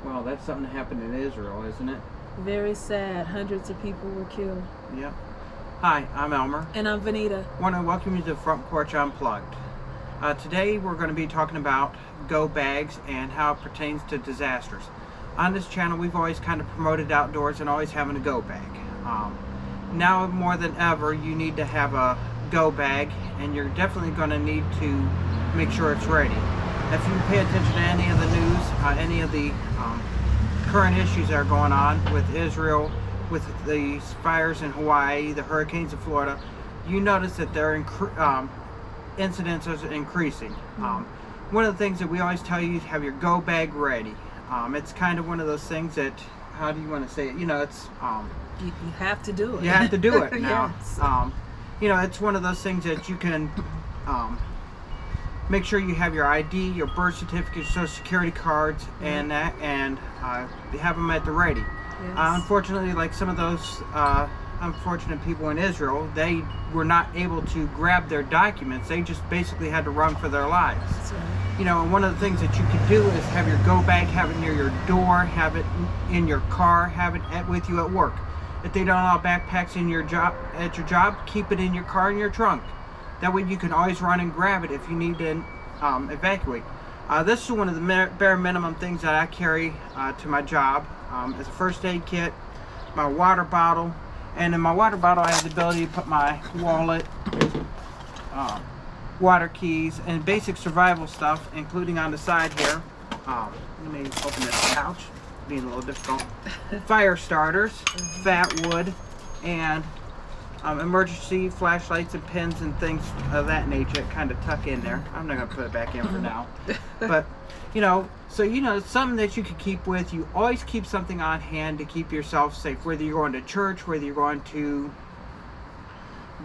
Well, that's something that happened in Israel, isn't it? Very sad. Hundreds of people were killed. Yep. Hi, I'm Elmer. And I'm Vanita. I want to welcome you to the Front Porch Unplugged. Today we're going to be talking about go bags and how it pertains to disasters. On this channel we've always kind of promoted outdoors and always having a go bag. Now more than ever you need to have a go bag, and you're definitely going to need to make sure it's ready. If you pay attention to any of the news, any of the current issues that are going on with Israel, with the fires in Hawaii, the hurricanes in Florida, you notice that their incidents are increasing. One of the things that we always tell you is have your go bag ready. It's kind of one of those things that, how do you want to say it? You know, it's you have to do it. You have to do it now. Yes. You know, it's one of those things that you can make sure you have your ID, your birth certificate, social security cards, and have them at the ready. Yes. Unfortunately, like some of those unfortunate people in Israel, they were not able to grab their documents. They just basically had to run for their lives. That's right. You know, one of the things that you could do is have your go bag, have it near your door, have it in your car, have it with you at work. If they don't allow backpacks in your job, keep it in your car in your trunk. That way you can always run and grab it if you need to evacuate. This is one of the bare minimum things that I carry to my job. As a first aid kit, my water bottle, and in my water bottle I have the ability to put my wallet, water keys, and basic survival stuff, including on the side here. Let me open this pouch, being a little difficult. Fire starters, fat wood, and emergency flashlights and pins and things of that nature, kind of tuck in there. I'm not going to put it back in for now. But, you know, so, you know, something that you can keep with you. Always keep something on hand to keep yourself safe. Whether you're going to church, whether you're going to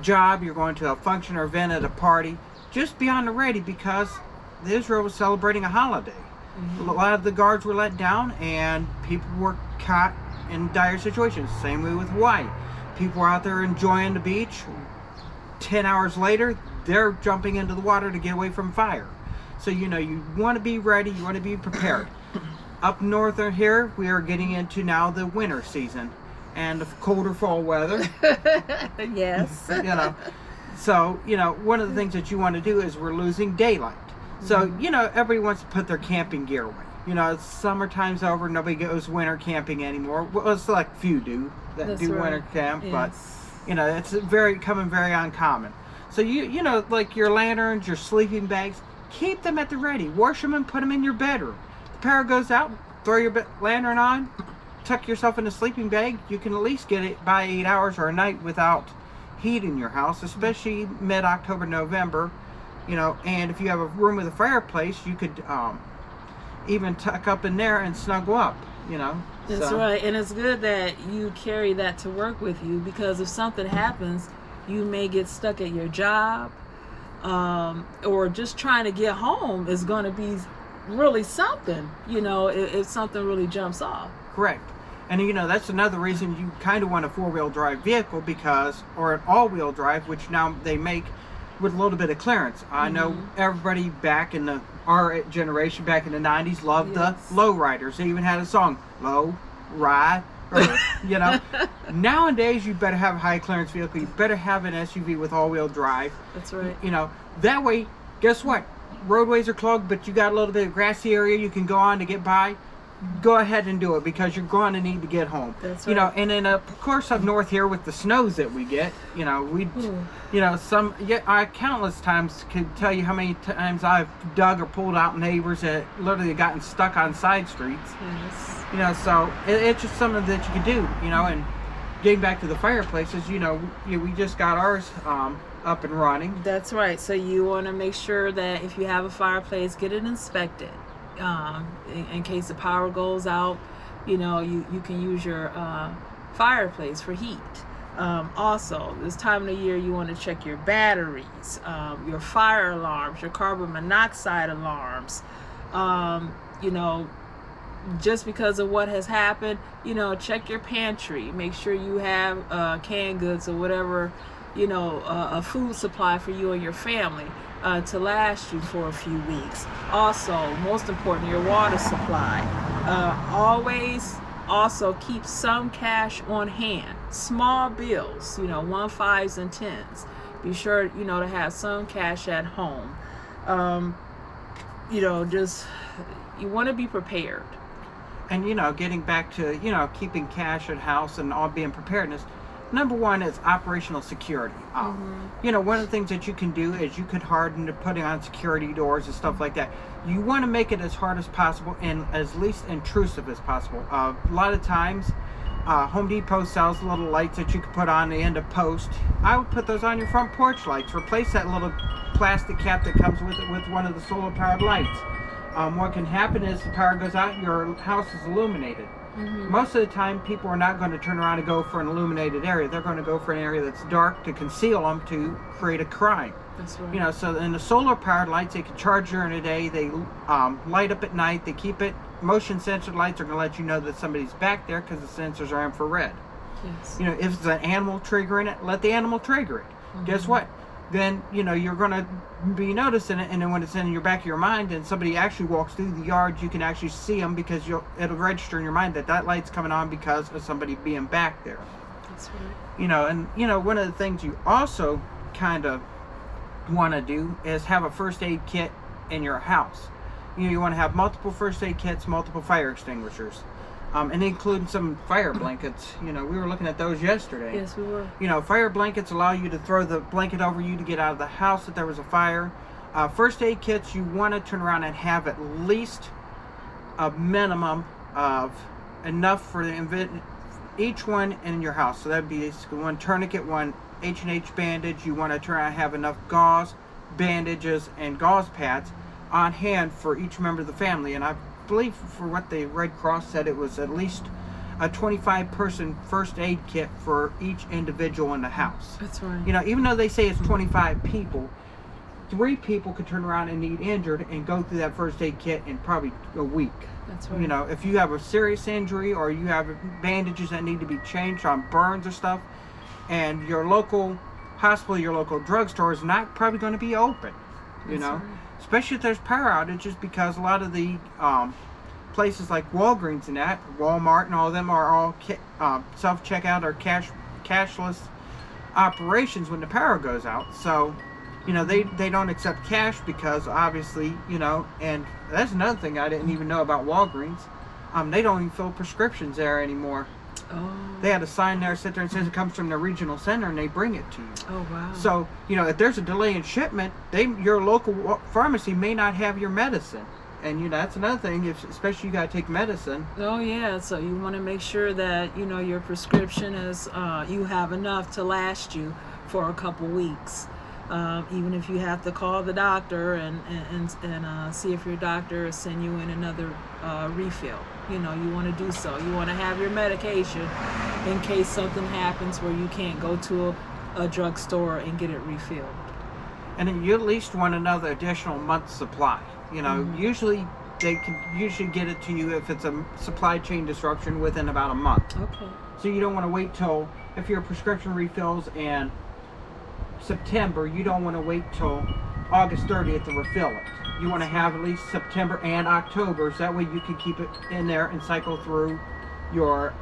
job, you're going to a function or event at a party, just be on the ready, because Israel was celebrating a holiday. A lot of the guards were let down and people were caught in dire situations. Same way with Hawaii. People were out there enjoying the beach. 10 hours later, they're jumping into the water to get away from fire. So, you know, you want to be ready, you want to be prepared. Up north here, we are getting into now the winter season and the colder fall weather. Yes. You know, so, you know, one of the things that you want to do is we're losing daylight. So, you know, everybody wants to put their camping gear away. You know, summertime's over, nobody goes winter camping anymore. Well, it's like few do that That's do right. winter camp, Yes. but you know, it's becoming very uncommon. So you know, like your lanterns, your sleeping bags, keep them at the ready. Wash them and put them in your bedroom. The power goes out, throw your lantern on, tuck yourself in a sleeping bag. You can at least get it by 8 hours or a night without heat in your house, especially mid-October, November. You know, and if you have a room with a fireplace, you could even tuck up in there and snuggle up, you know. That's right. And it's good that you carry that to work with you, because if something happens, you may get stuck at your job, or just trying to get home is going to be really something, you know, if something really jumps off. Correct. And you know, that's another reason you kind of want a four-wheel drive vehicle, because, or an all-wheel drive, which now they make with a little bit of clearance. I know everybody back in our generation, back in the 90s, loved the low riders. They even had a song, Low Ride, or, you know. Nowadays, you better have a high clearance vehicle. You better have an SUV with all-wheel drive. That's right. You know, that way, guess what? Roadways are clogged, but you got a little bit of grassy area you can go on to get by. Go ahead and do it, because you're going to need to get home. That's you right. know, and then of course up north here with the snows that we get, you know, you know, I countless times could tell you how many times I've dug or pulled out neighbors that literally gotten stuck on side streets. Yes. You know, so it's just something that you can do, you know. And getting back to the fireplaces, you know, we just got ours up and running. That's right. So you want to make sure that if you have a fireplace, get it inspected. In case the power goes out, you know, you can use your fireplace for heat. Also, this time of the year, you want to check your batteries, your fire alarms, your carbon monoxide alarms. You know, just because of what has happened, you know, check your pantry. Make sure you have canned goods or whatever a food supply for you and your family to last you for a few weeks. Also, most important, your water supply. Always also keep some cash on hand. Small bills, 1, 5s, and 10s. Be sure, to have some cash at home. Just, you want to be prepared. And, getting back to, keeping cash at house and all being preparedness, number one is operational security. One of the things that you can do is you could harden to putting on security doors and stuff like that. You want to make it as hard as possible and as least intrusive as possible. A lot of times, Home Depot sells little lights that you can put on the end of post. I would put those on your front porch lights. Replace that little plastic cap that comes with it with one of the solar powered lights. What can happen is the power goes out, your house is illuminated. Most of the time, people are not going to turn around and go for an illuminated area. They're going to go for an area that's dark to conceal them to create a crime. That's right. So in the solar powered lights, they can charge during the day. They light up at night. They keep it. Motion sensor lights are going to let you know that somebody's back there because the sensors are infrared. Yes. If it's an animal triggering it, let the animal trigger it. Guess what? Then you're going to be noticing it, and then when it's in your back of your mind and somebody actually walks through the yard, you can actually see them because it'll register in your mind that light's coming on because of somebody being back there. That's right. One of the things you also kind of want to do is have a first aid kit in your house. You want to have multiple first aid kits, multiple fire extinguishers. And including some fire blankets. We were looking at those yesterday. Yes, we were. Fire blankets allow you to throw the blanket over you to get out of the house if there was a fire. First aid kits, you want to turn around and have at least a minimum of enough for each one in your house. So that'd be one tourniquet, one H&H bandage. You want to turn around and have enough gauze, bandages, and gauze pads on hand for each member of the family. And I believe for what the Red Cross said, it was at least a 25-person first aid kit for each individual in the house. That's right. Even though they say it's 25 people, 3 people could turn around and need injured and go through that first aid kit in probably a week. That's right. If you have a serious injury or you have bandages that need to be changed on burns or stuff, and your local hospital, your local drugstore is not probably going to be open. That's right. Especially if there's power outages, because a lot of the places like Walgreens and that, Walmart and all of them are all self-checkout or cashless operations when the power goes out. So, they don't accept cash because obviously, and that's another thing I didn't even know about Walgreens. They don't even fill prescriptions there anymore. Oh. They had a sign there, sit there and says it comes from the regional center, and they bring it to you. Oh, wow. So, if there's a delay in shipment, your local pharmacy may not have your medicine. And, that's another thing, especially you got to take medicine. Oh, yeah. So you want to make sure that, your prescription is, you have enough to last you for a couple weeks. Even if you have to call the doctor and see if your doctor is send you in another refill. You want to do so. You want to have your medication in case something happens where you can't go to a drugstore and get it refilled. And then you at least want another additional month's supply. Usually they can get it to you if it's a supply chain disruption within about a month. Okay. So you don't want to wait till, if your prescription refills in September, you don't want to wait till August 30th to refill it. You want to have at least September and October, so that way you can keep it in there and cycle through your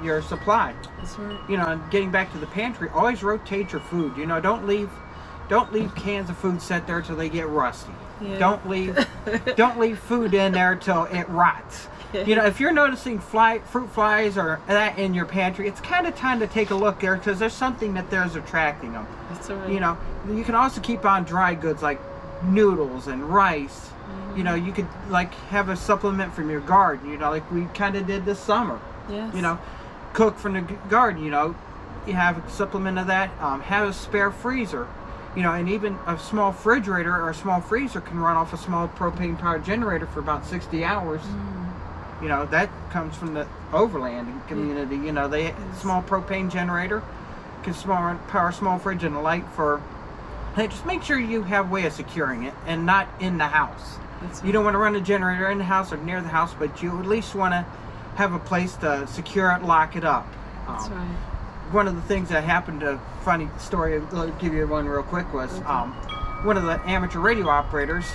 your supply. That's right. And getting back to the pantry, always rotate your food. Don't leave cans of food set there till they get rusty. Yeah. Don't leave food in there till it rots. If you're noticing fruit flies or that in your pantry, it's kind of time to take a look there because there's something that there's attracting them. That's right. You can also keep on dry goods like noodles and rice. You could have a supplement from your garden. Like we kind of did this summer. Yes. Cook from the garden. You have a supplement of that. Have a spare freezer. And even a small refrigerator or a small freezer can run off a small propane powered generator for about 60 hours. That comes from the overland community. They small propane generator can power a small fridge and a light for. Hey, just make sure you have a way of securing it and not in the house. You don't want to run a generator in the house or near the house, but you at least want to have a place to secure it, lock it up. That's right. one of the things that happened, a funny story, I'll give you one real quick, was one of the amateur radio operators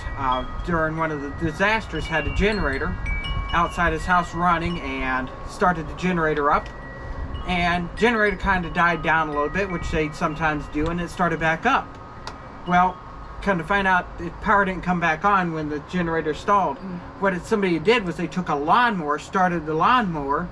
during one of the disasters had a generator outside his house running and started the generator up. And generator kind of died down a little bit, which they sometimes do, and it started back up. Well, come to find out, the power didn't come back on when the generator stalled. What somebody did was they took a lawnmower, started the lawnmower,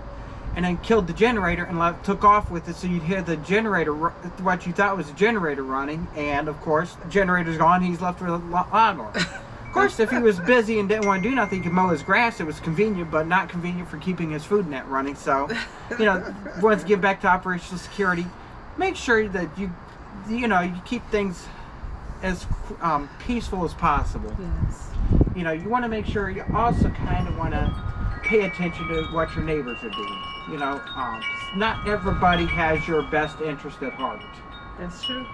and then killed the generator and took off with it, so you'd hear the generator, what you thought was a generator running, and of course, the generator's gone, he's left with a lawnmower. Of course, if he was busy and didn't want to do nothing, he could mow his grass. It was convenient, but not convenient for keeping his food net running. So, once you get back to operational security, make sure that you keep things as peaceful as possible. Yes. You want to make sure you also kind of want to pay attention to what your neighbors are doing. Not everybody has your best interest at heart. That's true.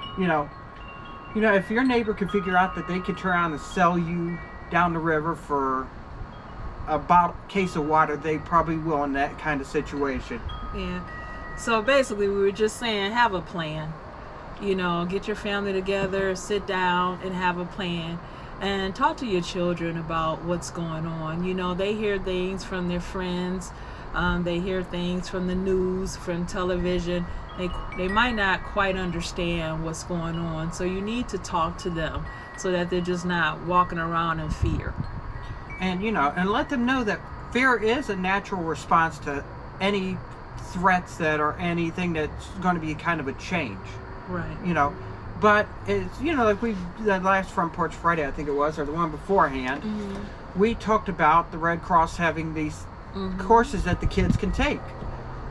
If your neighbor can figure out that they could turn around and sell you down the river for a case of water, they probably will in that kind of situation. Yeah. So basically, we were just saying, have a plan. Get your family together, sit down and have a plan. And talk to your children about what's going on. They hear things from their friends. They hear things from the news, from television. They might not quite understand what's going on. So you need to talk to them so that they're just not walking around in fear. And, and let them know that fear is a natural response to any threats or anything that's going to be kind of a change. Right. But it's, like the last Front Porch Friday, I think it was, or the one beforehand, we talked about the Red Cross having these courses that the kids can take.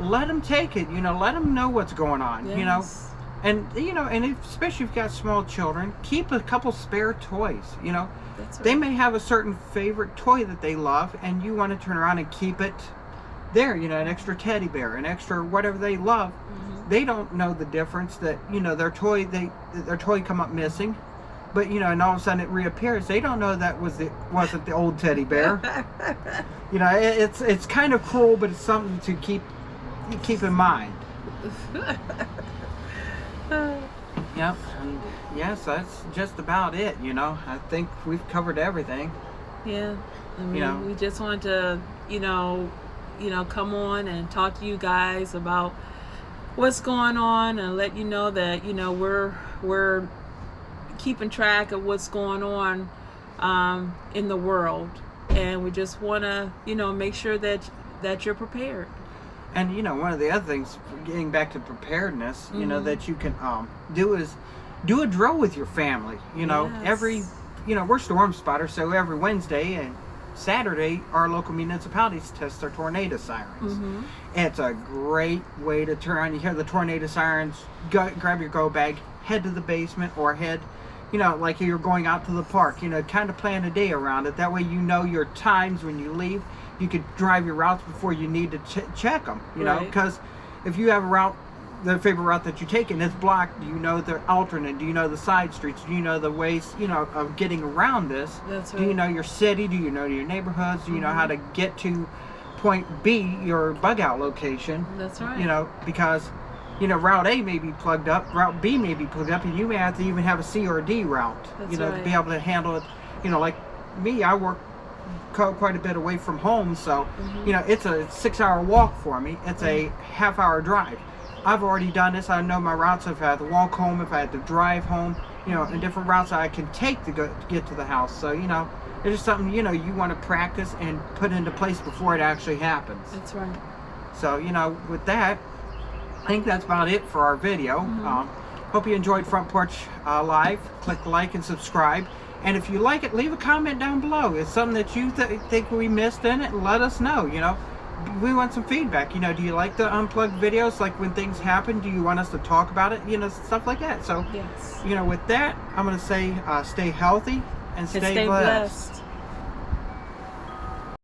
Let them take it, let them know what's going on, Yes. and especially if you've got small children, keep a couple spare toys, That's right. They may have a certain favorite toy that they love, and you want to turn around and keep it there, an extra teddy bear, an extra whatever they love. They don't know the difference that, their toy come up missing, but, and all of a sudden it reappears. They don't know that wasn't the old teddy bear. It's kind of cruel, but it's something to keep in mind. Yep. And yes, that's just about it. I think we've covered everything. Yeah. We just want to, come on and talk to you guys about what's going on and let you know that, we're keeping track of what's going on in the world. And we just want to, make sure that you're prepared. And one of the other things, getting back to preparedness, that you can do is do a drill with your family. Yes. We're storm spotters, so every Wednesday and Saturday, our local municipalities test their tornado sirens. It's a great way to turn on. You hear the tornado sirens, grab your go bag, head to the basement, or head, like you're going out to the park. Kind of plan a day around it. That way, your times when you leave. You could drive your routes before you need to check them, because if you have a route, the favorite route that you take and it's blocked, do you know the alternate? Do you know the side streets? Do you know the ways, of getting around this? That's right. Do you know your city? Do you know your neighborhoods? Do you know how to get to point B, your bug out location? That's right. Because, Route A may be plugged up, Route B may be plugged up, and you may have to even have a C or a D route, That's to be able to handle it. Like me, I work quite a bit away from home, so it's a 6-hour walk for me. It's a half-hour drive. I've already done this. I know my routes. If I had to walk home, if I had to drive home, and different routes I can take to get to the house. So it's just something you want to practice and put into place before it actually happens. That's right. So with that, I think that's about it for our video. Hope you enjoyed Front Porch Live. Click like and subscribe. And if you like it, leave a comment down below. It's something that you think we missed in it, let us know. We want some feedback. Do you like the unplugged videos? Like when things happen, do you want us to talk about it? Stuff like that. So, yes. With that, I'm going to say stay healthy and stay blessed.